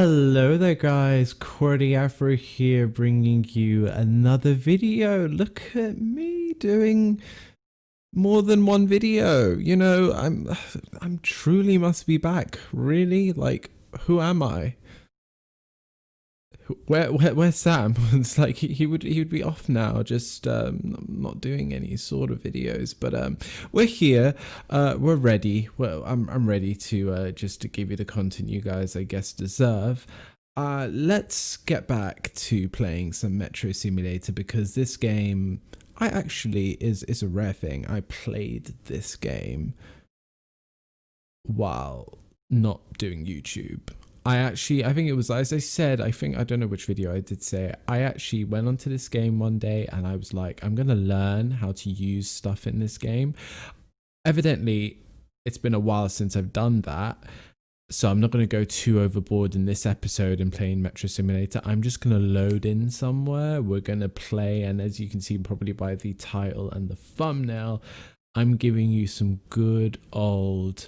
Hello there guys, QwertyAfro here bringing you another video. Look at me doing more than one video. You know, I'm truly must be back. Really? Like, who am I? Where's Sam? It's like he would be off now, just not doing any sort of videos. But we're here, we're ready. Well, I'm ready to just to give you the content you guys I guess deserve. Let's get back to playing some Metro Simulator, because this game I actually is a rare thing. I played this game while not doing YouTube. I think it was, as I said, I don't know which video I did say it. I actually went onto this game one day and I was like, I'm going to learn how to use stuff in this game. Evidently, it's been a while since I've done that. So I'm not going to go too overboard in this episode and playing Metro Simulator. I'm just going to load in somewhere. We're going to play. And as you can see probably by the title and the thumbnail, I'm giving you some good old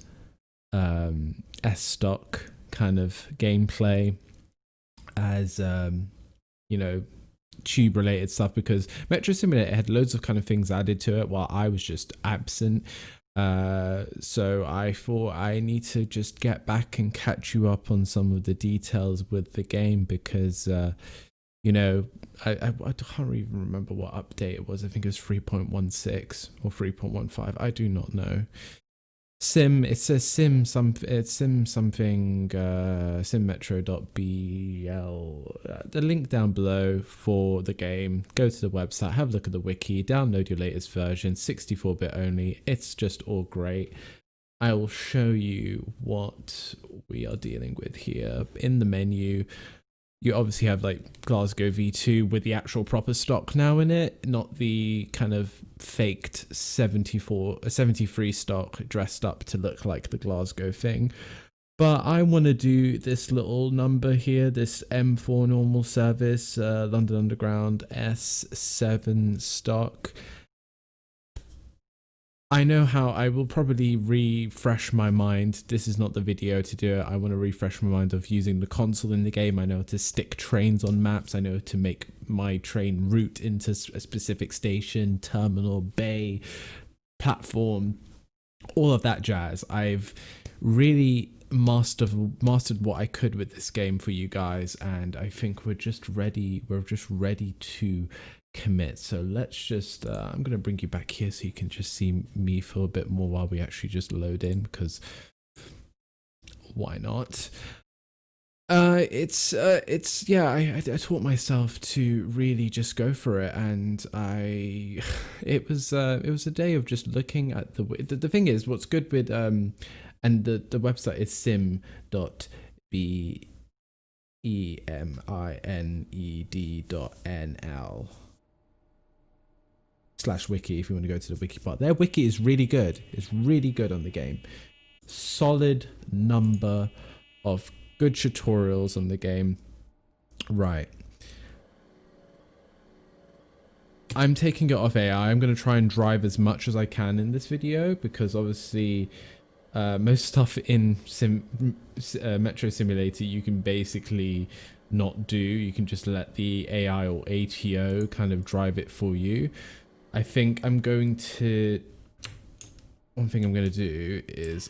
S-stock kind of gameplay as you know, tube related stuff, because Metro Simulator had loads of kind of things added to it while I was just absent. So I thought I need to just get back and catch you up on some of the details with the game, because you know, I can't even remember what update it was. I think it was 3.16 or 3.15. I do not know. It says sim metro.bl. The link down below for the game. Go to the website, have a look at the wiki, download your latest version, 64-bit only. It's just all great. I will show you what we are dealing with here. In the menu, you obviously have like Glasgow V2 with the actual proper stock now in it, not the kind of faked 73 stock dressed up to look like the Glasgow thing. But I want to do this little number here, this M4 normal service, London Underground S7 stock. I know how I will probably refresh my mind. This is not the video to do it. I want to refresh my mind of using the console in the game. I know how to stick trains on maps. I know to make my train route into a specific station, terminal, bay, platform, all of that jazz. I've really mastered what I could with this game for you guys, and I think we're just ready to commit. So let's just I'm gonna bring you back here so you can just see me for a bit more while we actually just load in, because why not? It's yeah, I taught myself to really just go for it, and it was a day of just looking at the thing is, what's good with and the website is sim.bemined.nl /wiki if you want to go to the wiki part. Their wiki is really good. It's really good on the game. Solid number of good tutorials on the game. Right. I'm taking it off AI. I'm going to try and drive as much as I can in this video, because obviously most stuff in Metro Simulator you can basically not do. You can just let the AI or ATO kind of drive it for you. I think one thing I'm going to do is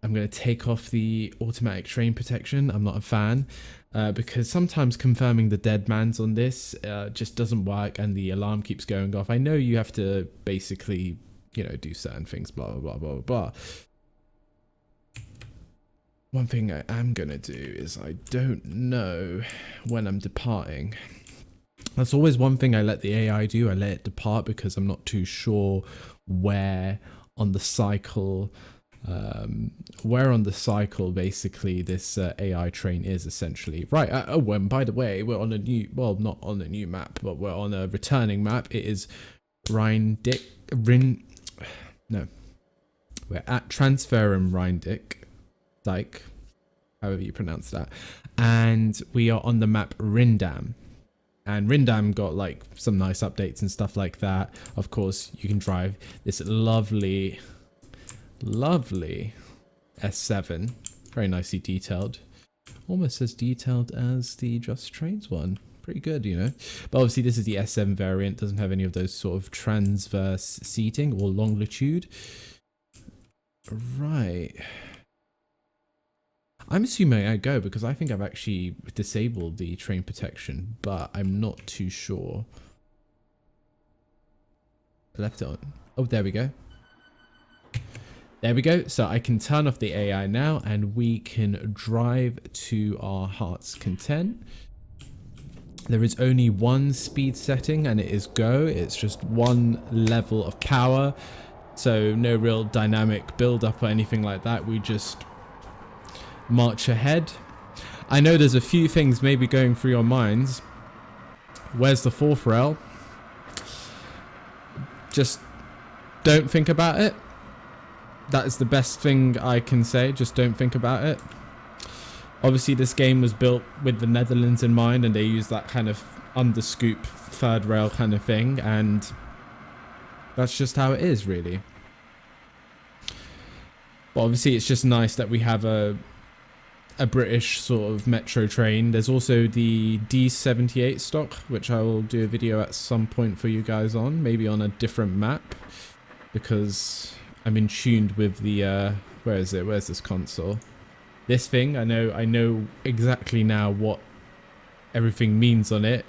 I'm going to take off the automatic train protection. I'm not a fan, because sometimes confirming the dead man's on this just doesn't work, and the alarm keeps going off. I know you have to basically, you know, do certain things, blah, blah, blah, blah, blah. One thing I am going to do is I don't know when I'm departing. That's always one thing I let the AI do. I let it depart because I'm not too sure where on the cycle basically this AI train is essentially. Right. Oh, and by the way, we're on a new, well, not on a new map, but we're on a returning map. It is we're at Transfer and Rijndam, however you pronounce that, and we are on the map Rijndam. And Rijndam got like some nice updates and stuff like that. Of course, you can drive this lovely S7, very nicely detailed. almost as detailed as the Just Trains one. Pretty good, you know. But obviously this is the S7 variant, doesn't have any of those sort of transverse seating or longitude. Right. I'm assuming I go because I think I've actually disabled the train protection, but I'm not too sure. Left it on. Oh, there we go. There we go. So I can turn off the AI now and we can drive to our heart's content. There is only one speed setting and it is go. It's just one level of power. So no real dynamic build up or anything like that. We just march ahead. I know there's a few things maybe going through your minds. Where's the fourth rail? Just don't think about it. That is the best thing I can say. Just don't think about it. Obviously, this game was built with the Netherlands in mind, and they use that kind of underscoop third rail kind of thing, and that's just how it is, really. But obviously, it's just nice that we have a British sort of metro train. There's also the D78 stock, which I will do a video at some point for you guys on, maybe on a different map, because I'm in tune with the where is it? Where's this console? This thing, I know exactly now what everything means on it,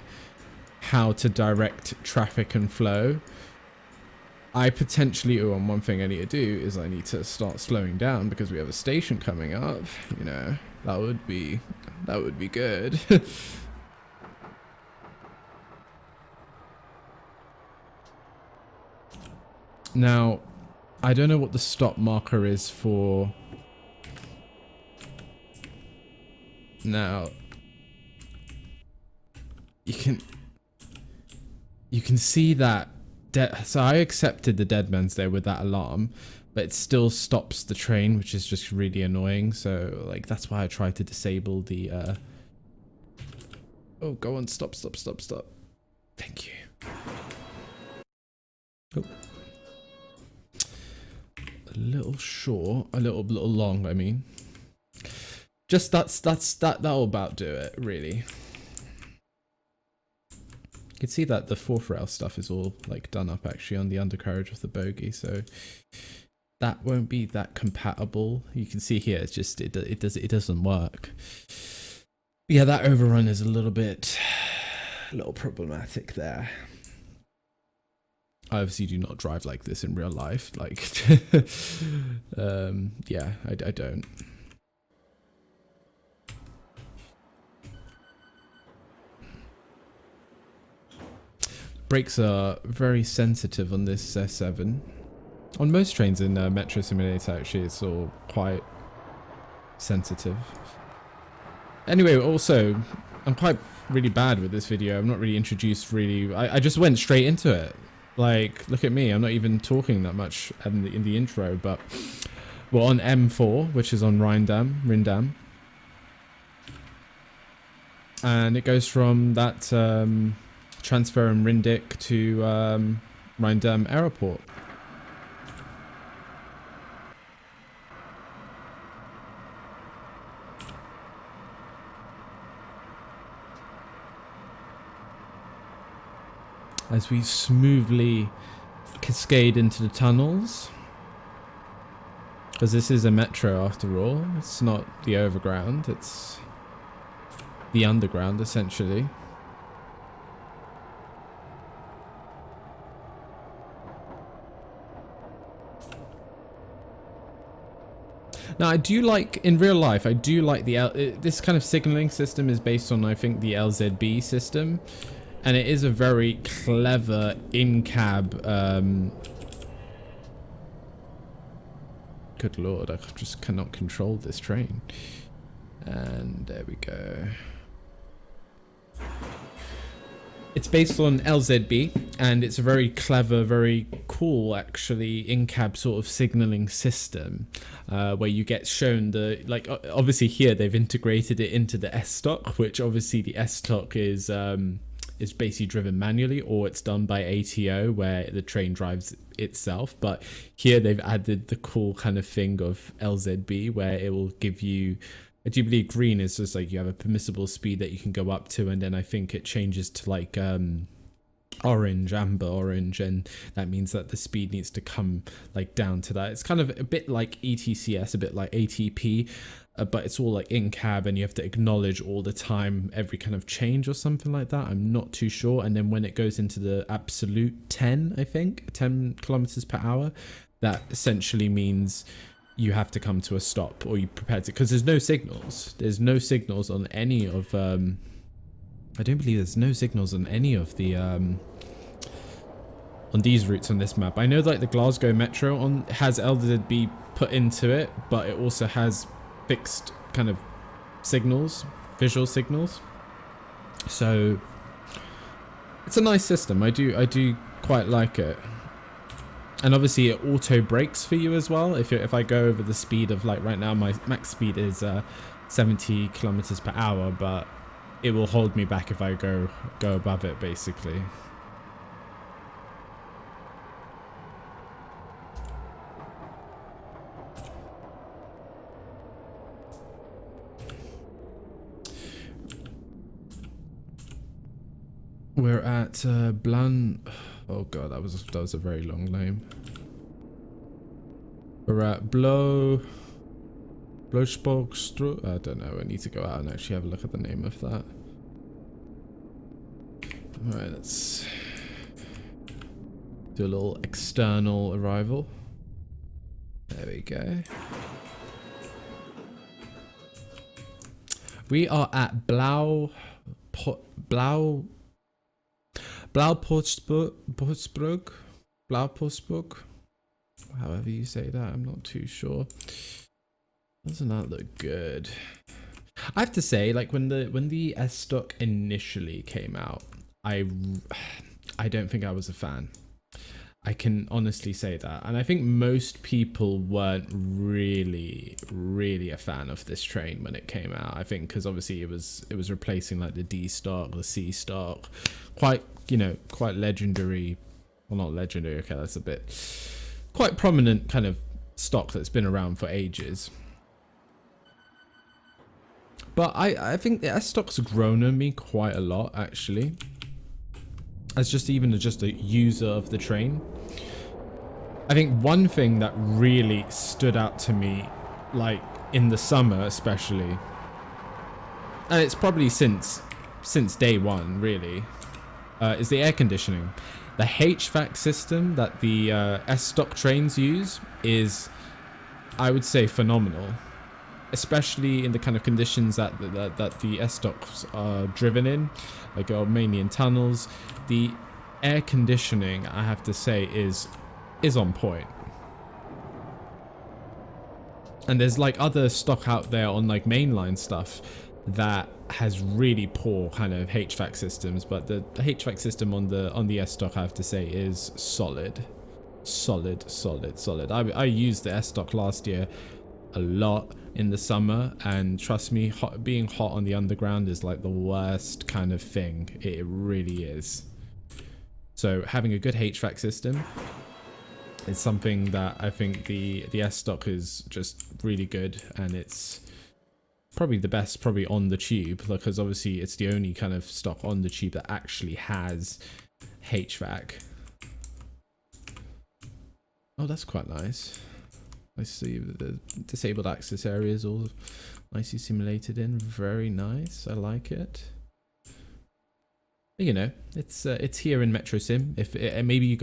how to direct traffic and flow. I potentially, and one thing I need to do is I need to start slowing down because we have a station coming up. You know, that would be good. Now, I don't know what the stop marker is for. Now, you can see that. So I accepted the Dead Man's Day with that alarm, but it still stops the train, which is just really annoying. So like that's why I tried to disable the. Oh, go on! Stop! Stop! Stop! Stop! Thank you. Oh. A little short, a little long. I mean, just that'll about do it, really. You can see that the fourth rail stuff is all like done up actually on the undercarriage of the bogie, so that won't be that compatible. You can see here, it's just it doesn't work. Yeah, that overrun is a little problematic there. I obviously do not drive like this in real life. Like, yeah, I don't. Brakes are very sensitive on this S7. On most trains in Metro Simulator, actually, it's all quite sensitive. Anyway, also, I'm quite really bad with this video. I'm not really introduced really. I just went straight into it. Like, look at me. I'm not even talking that much in the intro, but we're on M4, which is on Rijndam. And it goes from that transfer in Rindic to Rijndam Airport. As we smoothly cascade into the tunnels, because this is a metro after all. It's not the overground, it's the underground essentially. Now, I do like, in real life, I do like this kind of signaling system is based on, I think, the LZB system. And it is a very clever in-cab, good lord, I just cannot control this train. And there we go. It's based on LZB, and it's a very clever, very cool, actually, in-cab sort of signaling system, where you get shown the, like, obviously here they've integrated it into the S-Stock, which obviously the S-Stock is basically driven manually, or it's done by ATO, where the train drives itself. But here they've added the cool kind of thing of LZB, where it will give you I do believe green is just like you have a permissible speed that you can go up to, and then I think it changes to like orange, amber orange, and that means that the speed needs to come like down to that. It's kind of a bit like ETCS, a bit like ATP, but it's all like in cab, and you have to acknowledge all the time every kind of change or something like that. I'm not too sure. And then when it goes into the absolute 10, I think 10 kilometers per hour, that essentially means you have to come to a stop, or you prepare to, because there's no signals. There's no signals on any of I don't believe there's no signals on any of the on these routes on this map. I know like the Glasgow Metro has LZB put into it, but it also has fixed kind of signals, visual signals. So it's a nice system. I do quite like it. And obviously it auto brakes for you as well. If I go over the speed of, like right now my max speed is 70 kilometers per hour, but it will hold me back if I go above it, basically. We're at Blan. Oh god, that was a very long name. We're at Blowspogstro. I don't know. I need to go out and actually have a look at the name of that. Alright, let's do a little external arrival. There we go. We are at Blauportsburg. However you say that, I'm not too sure. Doesn't that look good? I have to say, like when the S stock initially came out, I don't think I was a fan. I can honestly say that, and I think most people weren't really a fan of this train when it came out. I think because obviously it was replacing like the D stock, the C stock, quite legendary. Well, not legendary. Okay, that's a bit quite prominent kind of stock that's been around for ages. But I think the S stock's grown on me quite a lot actually. As just a user of the train. I think one thing that really stood out to me, like in the summer especially, and it's probably since day one really, is the air conditioning. The HVAC system that the S stock trains use is, I would say, phenomenal. Especially in the kind of conditions that the S stocks are driven in, like mainly in tunnels. The air conditioning, I have to say, is on point. And there's like other stock out there on like mainline stuff that has really poor kind of HVAC systems, but the HVAC system on the S stock, I have to say, is solid. I used the S stock last year a lot in the summer, and trust me, being hot on the underground is like the worst kind of thing. It really is. So having a good HVAC system is something that I think the S stock is just really good, and it's probably the best on the tube, because obviously it's the only kind of stock on the tube that actually has HVAC. Oh, that's quite nice. I see the disabled access areas all nicely simulated in. Very nice. I like it. You know, it's here in Metro Sim. Maybe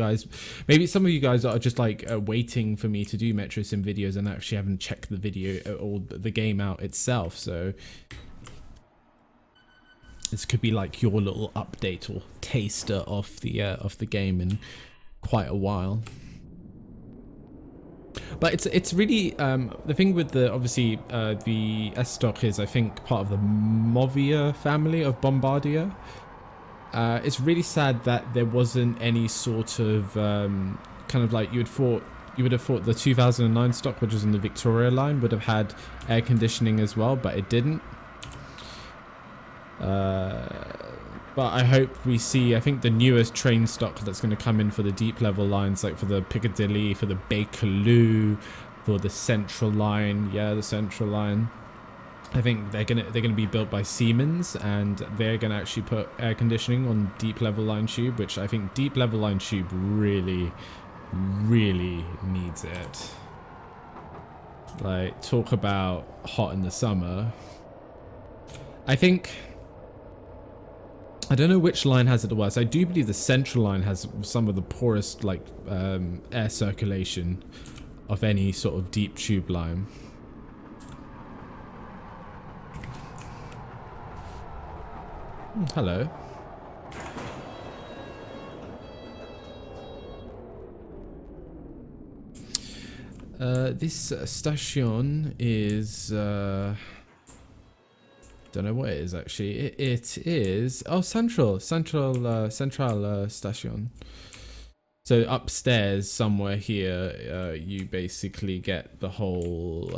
some of you guys are just like waiting for me to do Metro Sim videos and actually haven't checked the video or the game out itself. So this could be like your little update or taster of the game in quite a while. But it's really the thing with the S stock is, I think, part of the Movia family of Bombardier. It's really sad that there wasn't any sort of kind of like you would have thought the 2009 stock, which was in the Victoria line, would have had air conditioning as well, but it didn't. But I hope we see, I think the newest train stock that's going to come in for the deep level lines, like for the Piccadilly, for the Bakerloo, for the Central line, yeah, the Central line, I think they're gonna be built by Siemens, and they're gonna actually put air conditioning on deep level line tube, which I think deep level line tube really needs it. Like, talk about hot in the summer. I don't know which line has it the worst. I do believe the central line has some of the poorest, like, air circulation of any sort of deep tube line. Hello. This station is don't know what it is actually. It is central station. So upstairs somewhere here, you basically get the whole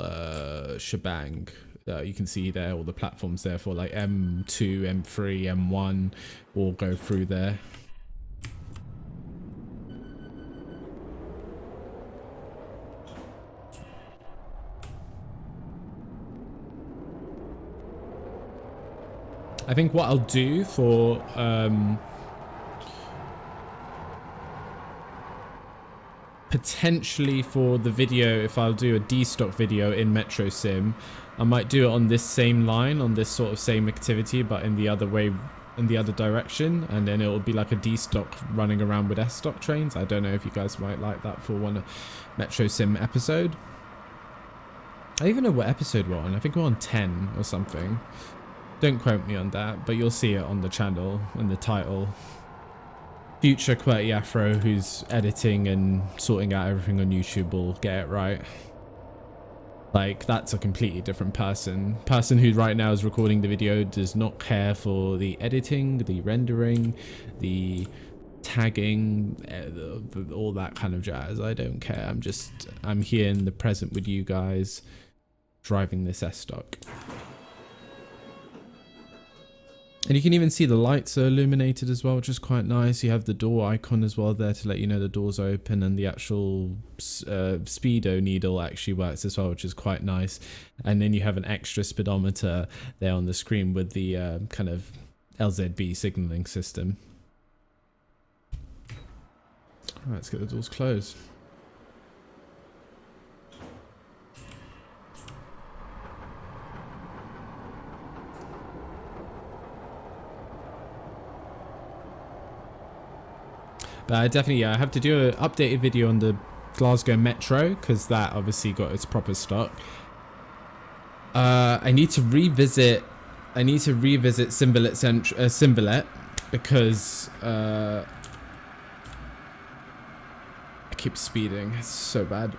shebang. You can see there all the platforms there for like M2, M3, M1 all go through there. I think what I'll do for potentially for the video, if I'll do a destock video in Metro Sim, I might do it on this same line, on this sort of same activity, but in the other way, in the other direction, and then it will be like a destock running around with S-stock trains. I don't know if you guys might like that for one Metro Sim episode. I don't even know what episode we're on. I think we're on 10 or something. Don't quote me on that, but you'll see it on the channel in the title. Future QwertyAfro, who's editing and sorting out everything on YouTube, will get it right. Like, that's a completely different person. Person who right now is recording the video does not care for the editing, the rendering, the tagging, all that kind of jazz. I don't care. I'm here in the present with you guys, driving this S-stock. And you can even see the lights are illuminated as well, which is quite nice. You have the door icon as well there to let you know the door's open, and the actual speedo needle actually works as well, which is quite nice. And then you have an extra speedometer there on the screen with the kind of LZB signaling system. All right, let's get the doors closed. But I have to do an updated video on the Glasgow Metro, because that obviously got its proper stock. I need to revisit Simvalet because I keep speeding. It's so bad.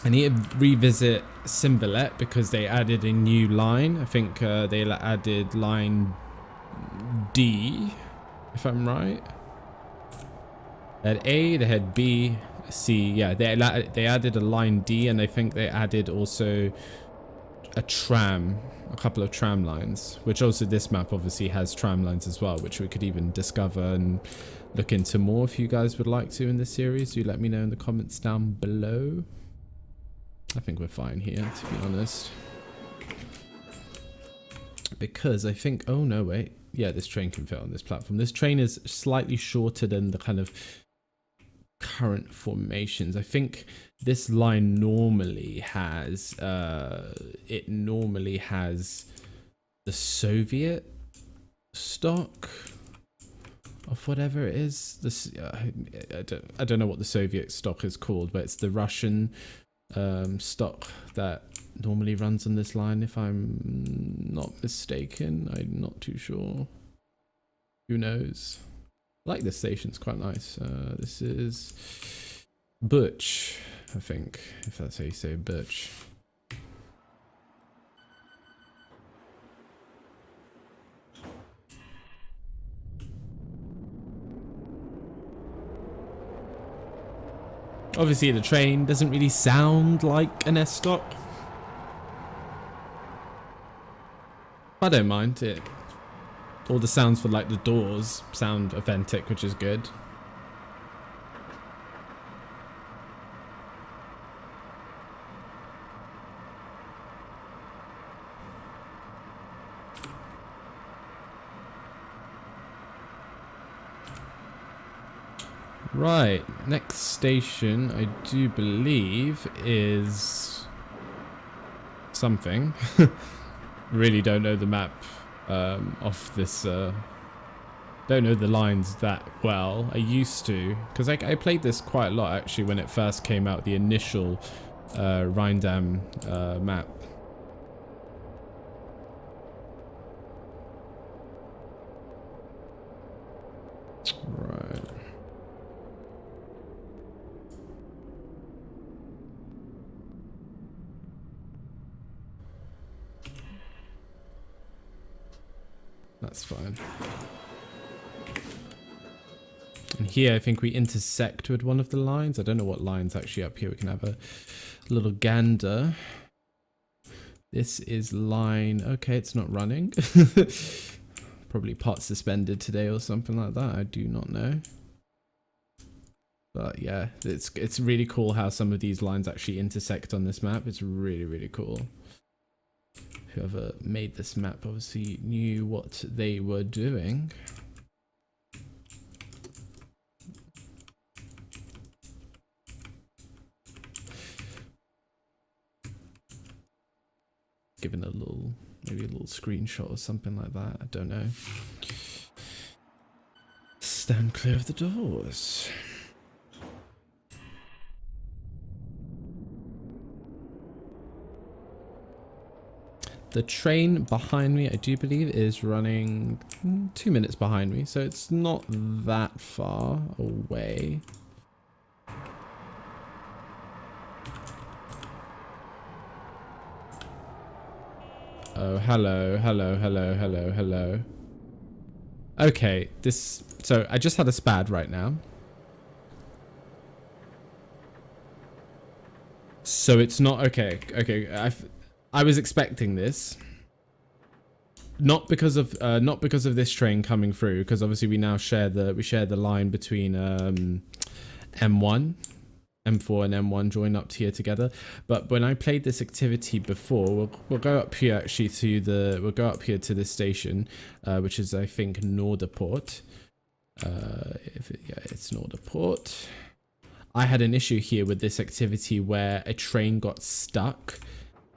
I need to revisit Simvalet because they added a new line. I think they added line D, if I'm right. They had A, they had B, C. Yeah, they added a line D, and I think they added also a couple of tram lines, which also this map obviously has tram lines as well, which we could even discover and look into more if you guys would like to in this series. Do let me know in the comments down below. I think we're fine here, to be honest. Because I think, oh no, wait. Yeah, this train can fit on this platform. This train is slightly shorter than the kind of current formations. I think this line normally has the Soviet stock of whatever it is. This I don't know what the Soviet stock is called, but it's the Russian stock that normally runs on this line, if I'm not mistaken. I'm not too sure. Who knows? I like this station, it's quite nice. This is Butch, I think, if that's how you say Butch. Obviously the train doesn't really sound like an S-stock. I don't mind it. All the sounds for like the doors sound authentic, which is good. Right, next station I do believe is something. Really don't know the map off this. Don't know the lines that well. I used to, because I played this quite a lot actually when it first came out, the initial Rijndam map. Right. That's fine. And here I think we intersect with one of the lines. I don't know what line's actually up here. We can have a little gander. This is line... Okay, it's not running. Probably part suspended today or something like that. I do not know. But yeah, it's really cool how some of these lines actually intersect on this map. It's really, really cool. Whoever made this map obviously knew what they were doing. Given a little, maybe a little screenshot or something like that. I don't know. Stand clear of the doors. The train behind me, I do believe, is running 2 minutes behind me, so it's not that far away. Oh, hello, hello, hello, hello, hello. Okay, so I just had a spad right now. So it's not, okay, I was expecting this. Not because of this train coming through, because obviously we now share the line between M1, M4 and M1 join up here together. But when I played this activity before, we'll go up here actually to the station, which is I think Noorderpoort. Yeah, it's Noorderpoort. I had an issue here with this activity where a train got stuck,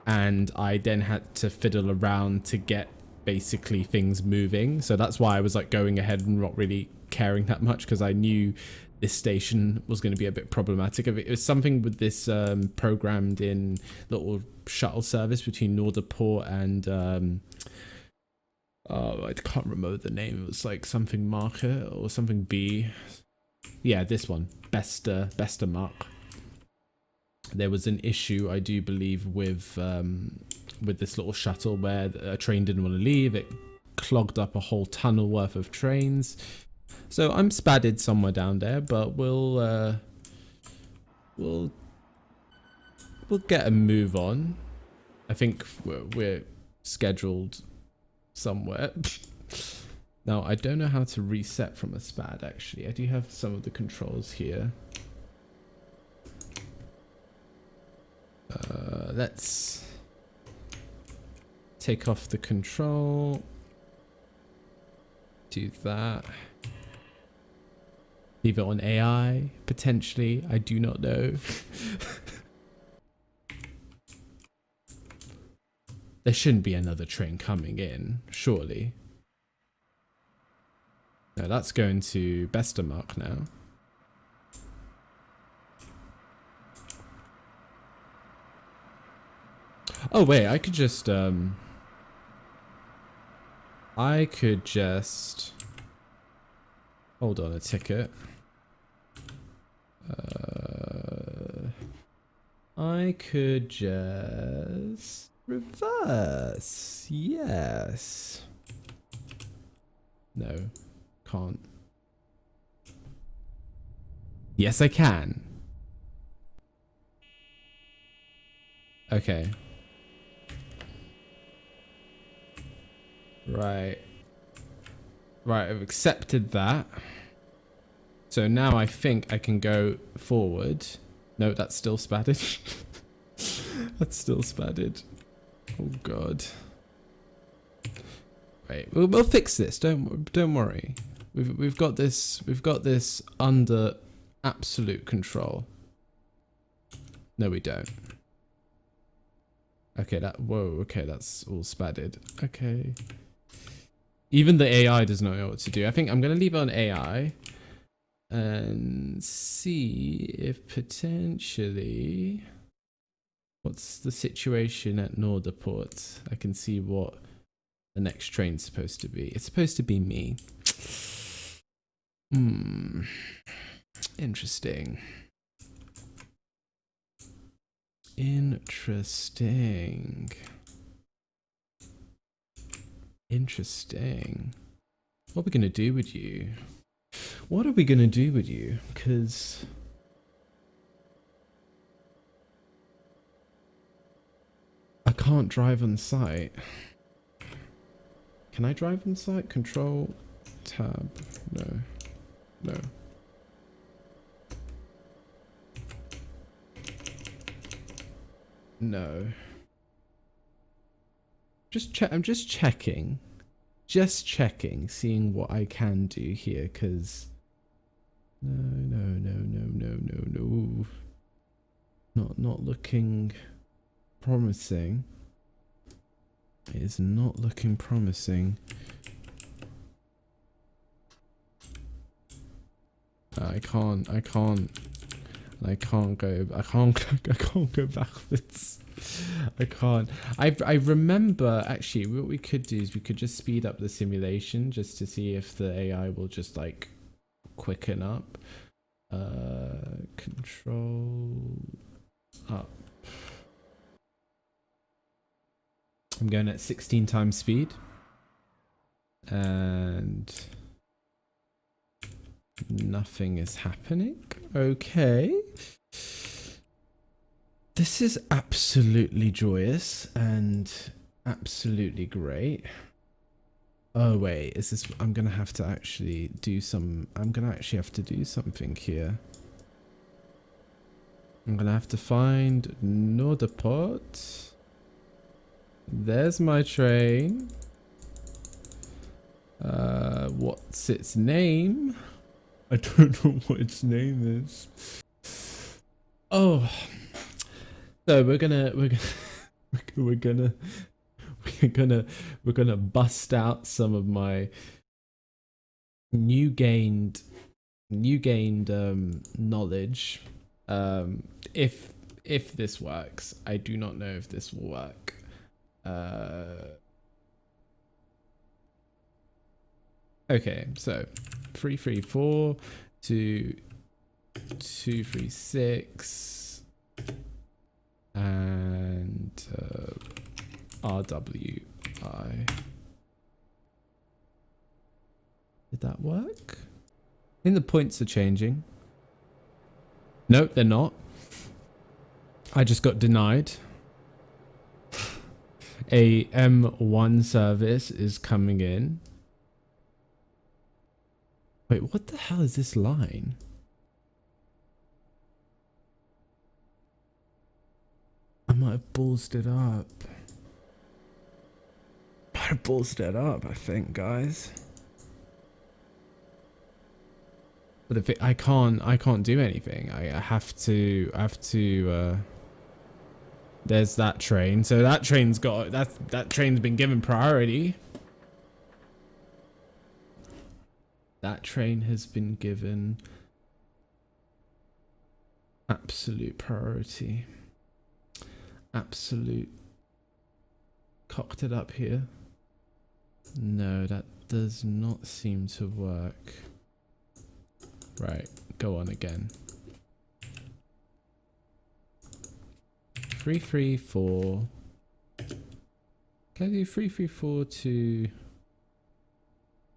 and I then had to fiddle around to get basically things moving. So that's why I was like going ahead and not really caring that much, because I knew this station was going to be a bit problematic. It was something with this programmed in little shuttle service between Noorderpoort and oh, I can't remember the name. It was like something Market or something B. Yeah, this one, Bestermark. There was an issue, I do believe, with this little shuttle where a train didn't want to leave. It clogged up a whole tunnel worth of trains. So I'm spadded somewhere down there, but we'll get a move on. I think we're scheduled somewhere. Now I don't know how to reset from a spad. Actually, I do have some of the controls here. Let's take off the control. Do that. Leave it on AI, potentially. I do not know. There shouldn't be another train coming in, surely. No, that's going to Bestermark now. Oh wait, I could just hold on a ticket. I could just reverse. Yes. No, can't. Yes, I can. Okay. Right. Right, I've accepted that. So now I think I can go forward. No, that's still spatted. That's still spatted. Oh god. Right, we'll fix this. Don't worry. We've got this under absolute control. No, we don't. Okay, okay, that's all spadded. Okay. Even the AI does not know what to do. I think I'm going to leave it on AI and see if potentially... What's the situation at Norderport? I can see what the next train's supposed to be. It's supposed to be me. Interesting. Interesting. What are we going to do with you? What are we going to do with you? Because... I can't drive on site. Can I drive on site? Control, tab, no. No. I'm just checking. Just checking, seeing what I can do here, because... No. Not looking promising. It is not looking promising. I can't go backwards. I can't. I remember actually what we could do is we could just speed up the simulation just to see if the AI will just like quicken up. Control up. I'm going at 16 times speed. And nothing is happening. Okay. This is absolutely joyous and absolutely great. Oh wait, is this... I'm gonna have to actually do some... I'm gonna actually have to do something here. I'm gonna have to find Norderport. There's my train. What's its name? I don't know what its name is. Oh, so we're gonna bust out some of my new gained knowledge. If this works, I do not know if this will work. Okay, so 334 to 236 and RWI. Did that work? I think the points are changing. Nope, they're not. I just got denied. A M1 service is coming in. Wait, what the hell is this line? I might have ballsed it up. I think, guys. But if I can't do anything. I have to there's that train. So that train's got that train's been given priority. That train has been given absolute priority. Absolute. Cocked it up here. No, that does not seem to work. Right, go on again. 334. Can I do 334 to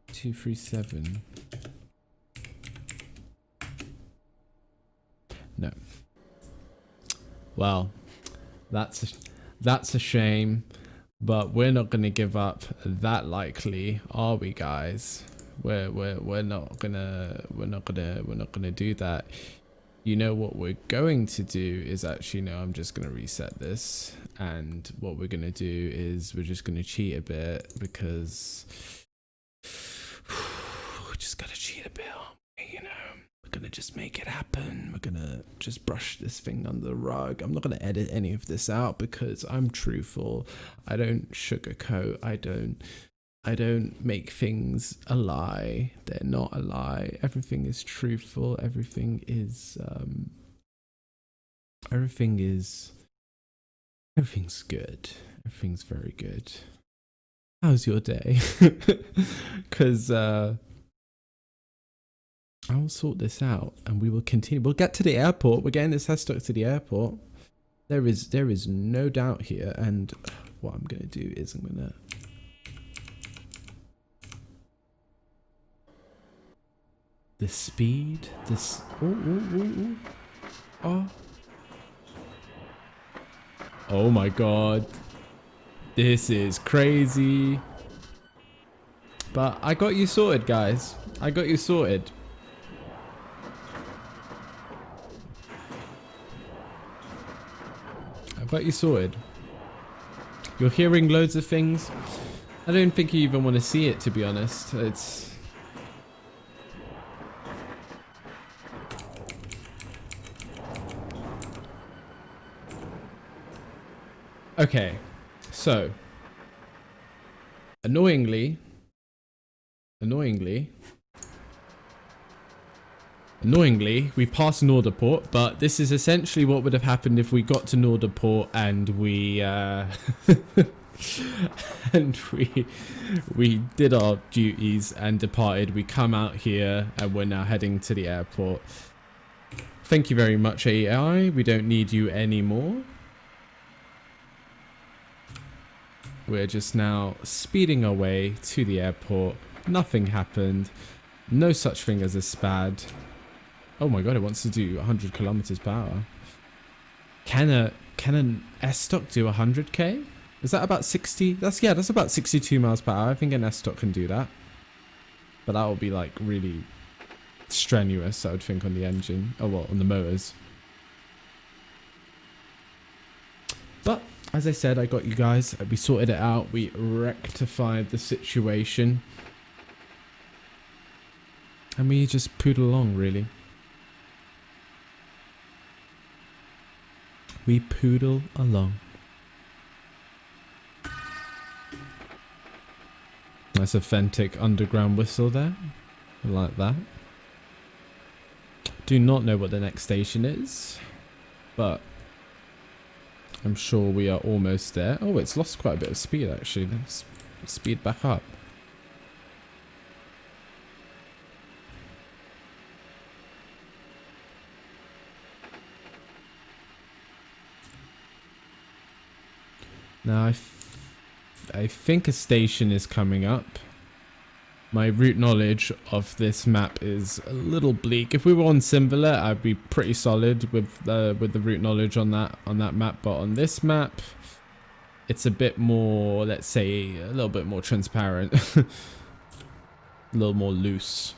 237? No. Well, that's a shame, but we're not going to give up that likely, are we, guys? We're not gonna do that. You know what we're going to do is actually, no, I'm just going to reset this, and what we're going to do is we're just going to cheat a bit, because we're just going to cheat a bit. You know, we're gonna just make it happen. We're gonna just brush this thing under the rug. I'm not gonna edit any of this out because I'm truthful. I don't sugarcoat. I don't make things a lie. They're not a lie. Everything is truthful. Everything's good. Everything's very good. How's your day? Because I'll sort this out and we will continue. We'll get to the airport. We're getting this stuck to the airport. There is no doubt here. And what I'm going to do is I'm going to... The speed, this... Oh. Oh my god. This is crazy. But I got you sorted, guys. I got you sorted. I got you sorted. You're hearing loads of things. I don't think you even want to see it, to be honest. It's... Okay, so annoyingly, we passed Norderport, but this is essentially what would have happened if we got to Norderport and we and we did our duties and departed. We come out here and we're now heading to the airport. Thank you very much, AI. We don't need you anymore. We're just now speeding our way to the airport. Nothing happened. No such thing as a SPAD. Oh my god, it wants to do 100 kilometers per hour. Can an S-Stock do 100k? Is that about 60? That's about 62 miles per hour. I think an S-Stock can do that. But that will be like really strenuous, I would think, on the engine. Oh well, on the motors. But as I said, I got you guys. We sorted it out. We rectified the situation. And we just poodle along, really. We poodle along. Nice authentic underground whistle there. I like that. Do not know what the next station is, but I'm sure we are almost there. Oh, it's lost quite a bit of speed, actually. Let's speed back up. Now, I think a station is coming up. My route knowledge of this map is a little bleak. If we were on Simvalet, I'd be pretty solid with the route knowledge on that map. But on this map, it's a bit more, let's say, a little bit more transparent, a little more loose.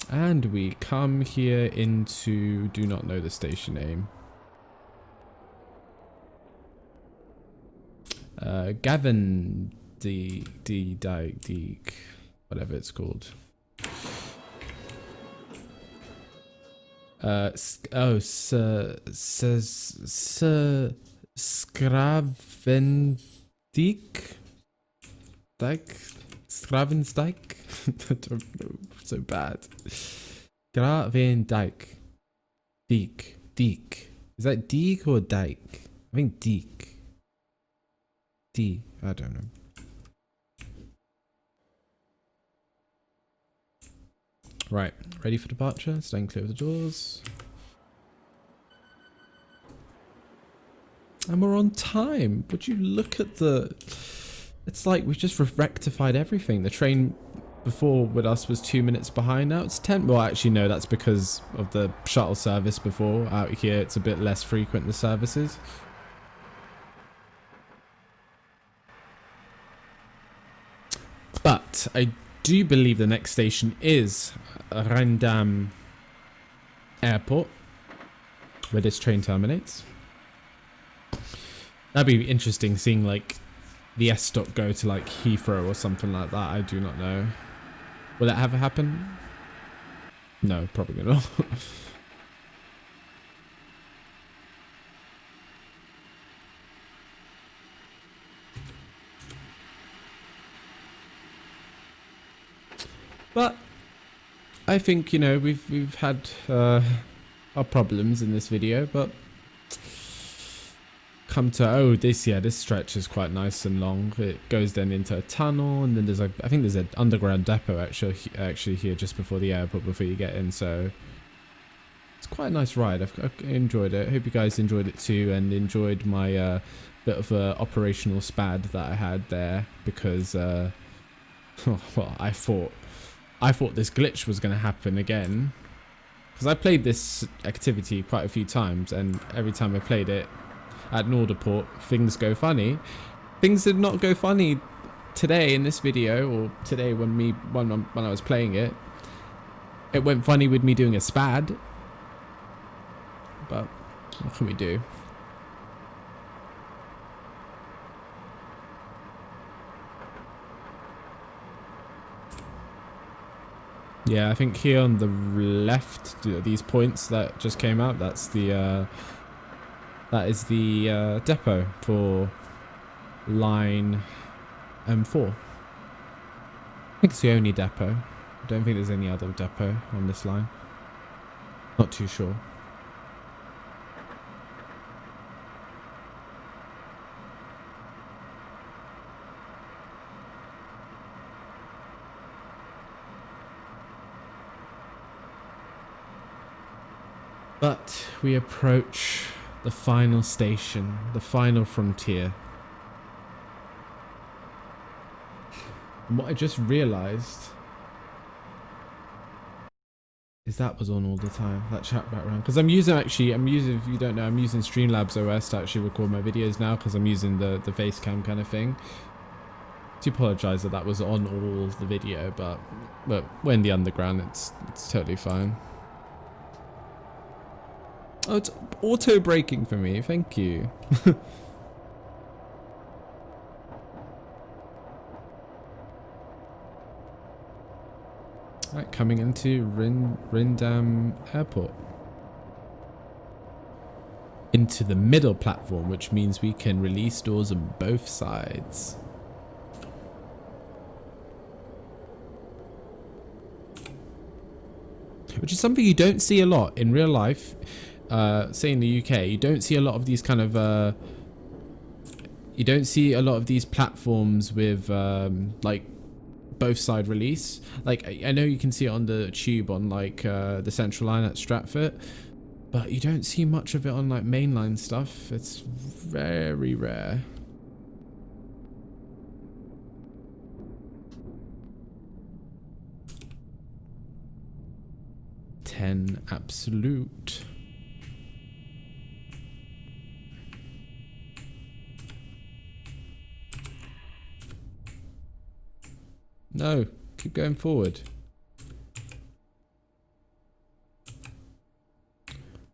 And we come here into, do not know the station name. Gavin Deek, whatever it's called. Skravendijk? I don't know, so bad. Gravendijk. Deek. Is that Deek or Dyke? I think Deek. I don't know. Right, ready for departure. Staying clear of the doors. And we're on time. Would you look at the... It's like we just rectified everything. The train before with us was 2 minutes behind. Now it's 10. Well, actually, no, that's because of the shuttle service before. Out here, it's a bit less frequent, the services. But I do believe the next station is Rijndam Airport, where this train terminates. That'd be interesting seeing like the S stop go to like Heathrow or something like that. I do not know. Will that ever happen? No, probably not. But I think, you know, we've had our problems in this video, but come to this stretch is quite nice and long. It goes then into a tunnel, and then there's like, I think there's an underground depot actually here just before the airport before you get in. So it's quite a nice ride. I've enjoyed it. I hope you guys enjoyed it too, and enjoyed my bit of a operational spad that I had there, because well, I thought this glitch was going to happen again, because I played this activity quite a few times, and every time I played it at Norderport, things go funny. Things did not go funny today in this video, or today when I was playing it. It went funny with me doing a spad, but what can we do? Yeah, I think here on the left, these points that just came out, that is the depot for line M4. I think it's the only depot. I don't think there's any other depot on this line. Not too sure. But we approach the final station, the final frontier. And what I just realized is that was on all the time, that chat background. Because I'm using, if you don't know, I'm using Streamlabs OS to actually record my videos now, because I'm using the face cam kind of thing. To apologise that was on all the video, but we're in the underground, it's totally fine. Oh, it's auto braking for me. Thank you. Right, coming into Rijndam Airport. Into the middle platform, which means we can release doors on both sides. Which is something you don't see a lot in real life. Say in the UK, you don't see a lot of these kind of you don't see a lot of these platforms with like both side release. Like I know you can see it on the tube on like the Central Line at Stratford, but you don't see much of it on like mainline stuff. It's very rare. $10 absolute. No, keep going forward.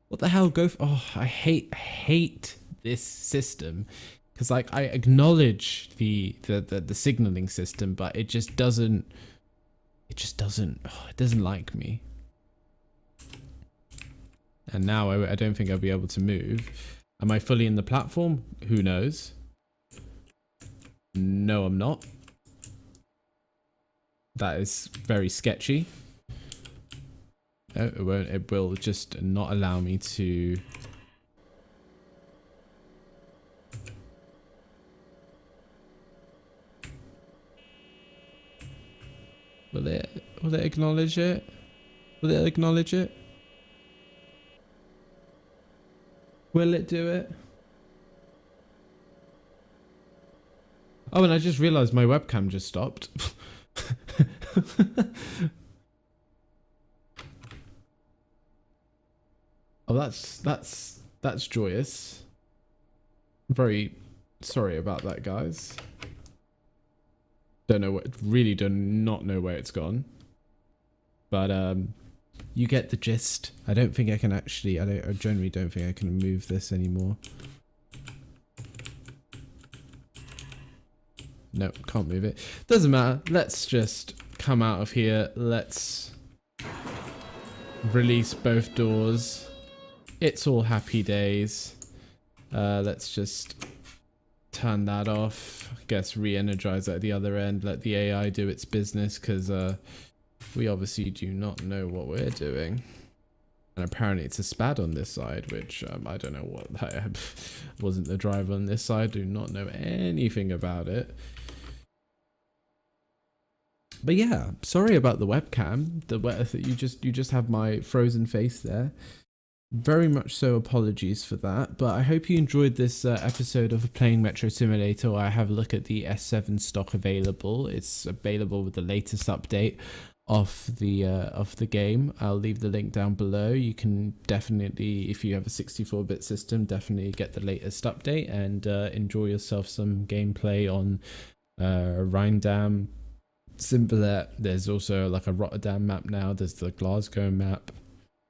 What the hell? Oh, I hate this system, because like I acknowledge the signaling system, but it just doesn't. It doesn't like me. And now I don't think I'll be able to move. Am I fully in the platform? Who knows? No, I'm not. That is very sketchy. No, it won't. It will just not allow me to. Will it acknowledge it? Will it acknowledge it? Will it do it? Oh, and I just realized my webcam just stopped. Oh, that's joyous. I'm very sorry about that, guys. Really do not know where it's gone. But you get the gist. I don't think I can actually. I generally don't think I can move this anymore. No, can't move it. Doesn't matter. Let's just come out of here. Let's release both doors. It's all happy days. Let's just turn that off. I guess re-energize at the other end. Let the AI do its business, because we obviously do not know what we're doing. And apparently it's a SPAD on this side, which I don't know what. I wasn't the driver on this side. Do not know anything about it. But yeah, sorry about the webcam. You just have my frozen face there. Very much so, apologies for that. But I hope you enjoyed this episode of Playing Metro Simulator. I have a look at the S7 stock available. It's available with the latest update of the game. I'll leave the link down below. You can definitely, if you have a 64-bit system, definitely get the latest update and enjoy yourself some gameplay on Rijndam, Simvalet. There's also like a Rotterdam map now. There's the Glasgow map,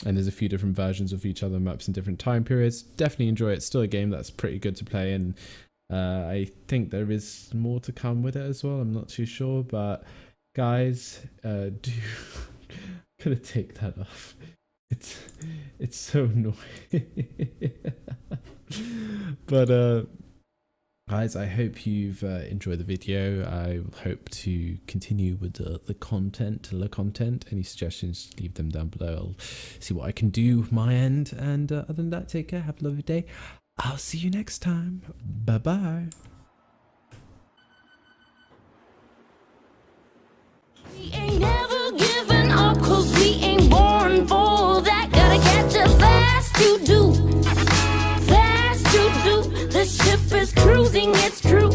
and there's a few different versions of each other maps in different time periods. Definitely enjoy it. It's still a game that's pretty good to play, and I think there is more to come with it as well. I'm not too sure, but guys, I'm gonna take that off. It's so annoying. But guys, I hope you've enjoyed the video. I hope to continue with the content. Any suggestions, leave them down below. I'll see what I can do my end. And other than that, take care. Have a lovely day. I'll see you next time. Bye bye. We ain't never giving up, 'cause we ain't born for that. Gotta catch up fast to do. Fast to do. The ship is cruising, it's true.